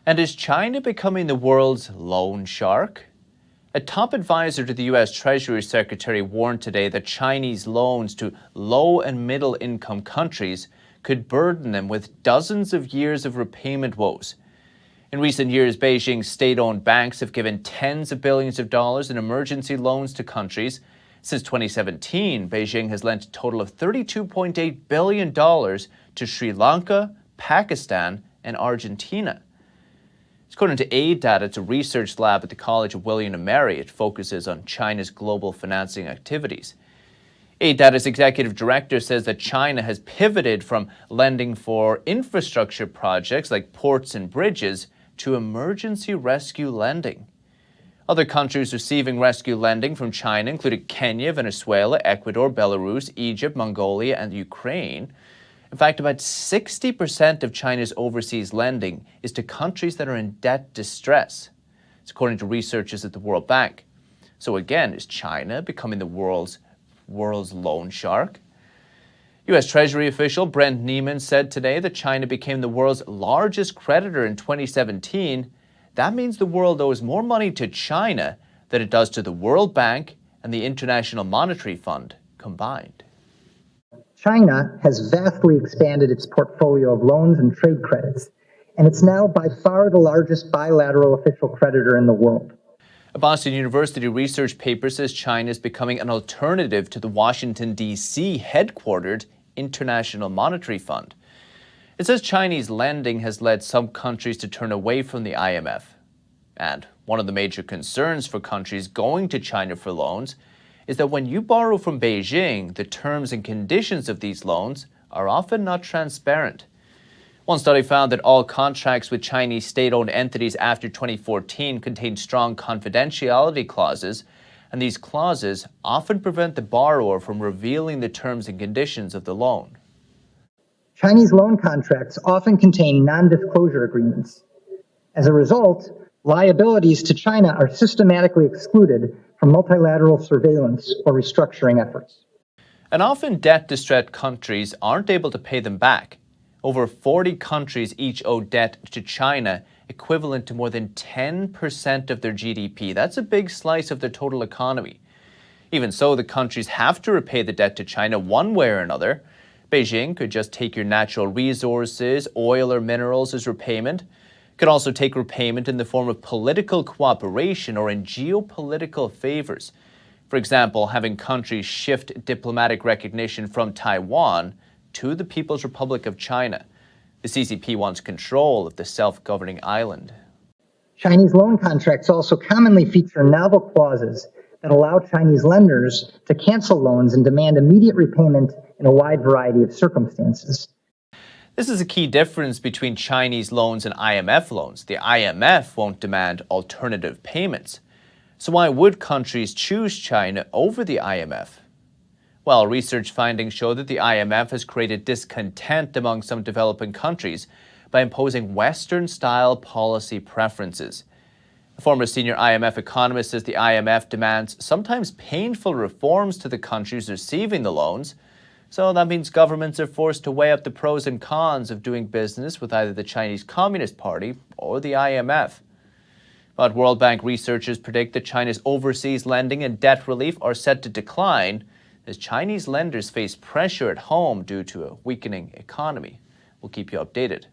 And is China becoming the world's loan shark? A top advisor to the U.S. Treasury Secretary warned today that Chinese loans to low and middle income countries could burden them with dozens of years of repayment woes. In recent years, Beijing's state-owned banks have given tens of billions of dollars in emergency loans to countries. Since 2017, Beijing has lent a total of $32.8 billion to Sri Lanka, Pakistan, and Argentina. According to aid data, it's a research lab at the College of William & Mary. It focuses on China's global financing activities. Aid Data's executive director says that China has pivoted from lending for infrastructure projects like ports and bridges to emergency rescue lending. Other countries receiving rescue lending from China included Kenya, Venezuela, Ecuador, Belarus, Egypt, Mongolia, and Ukraine. In fact, about 60% of China's overseas lending is to countries that are in debt distress. It's according to researchers at the World Bank. So again, is China becoming the world's loan shark? U.S. Treasury official Brent Neiman said today that China became the world's largest creditor in 2017. That means the world owes more money to China than it does to the World Bank and the International Monetary Fund combined. China has vastly expanded its portfolio of loans and trade credits, and it's now by far the largest bilateral official creditor in the world. A Boston University research paper says China is becoming an alternative to the Washington, D.C. headquartered International Monetary Fund. It says Chinese lending has led some countries to turn away from the IMF. And one of the major concerns for countries going to China for loans is that when you borrow from Beijing, the terms and conditions of these loans are often not transparent. One study found that all contracts with Chinese state-owned entities after 2014 contain strong confidentiality clauses, and these clauses often prevent the borrower from revealing the terms and conditions of the loan. Chinese loan contracts often contain non-disclosure agreements. As a result, liabilities to China are systematically excluded from multilateral surveillance or restructuring efforts. And often debt-distressed countries aren't able to pay them back. Over 40 countries each owe debt to China equivalent to more than 10% of their GDP. That's a big slice of their total economy. Even so, the countries have to repay the debt to China one way or another. Beijing could just take your natural resources, oil or minerals as repayment. Could also take repayment in the form of political cooperation or in geopolitical favors. For example, having countries shift diplomatic recognition from Taiwan to the People's Republic of China. The CCP wants control of the self-governing island. Chinese loan contracts also commonly feature novel clauses that allow Chinese lenders to cancel loans and demand immediate repayment in a wide variety of circumstances. This is a key difference between Chinese loans and IMF loans. The IMF won't demand alternative payments. So why would countries choose China over the IMF? Well, research findings show that the IMF has created discontent among some developing countries by imposing Western-style policy preferences. A former senior IMF economist says the IMF demands sometimes painful reforms to the countries receiving the loans. So that means governments are forced to weigh up the pros and cons of doing business with either the Chinese Communist Party or the IMF. But World Bank researchers predict that China's overseas lending and debt relief are set to decline as Chinese lenders face pressure at home due to a weakening economy. We'll keep you updated.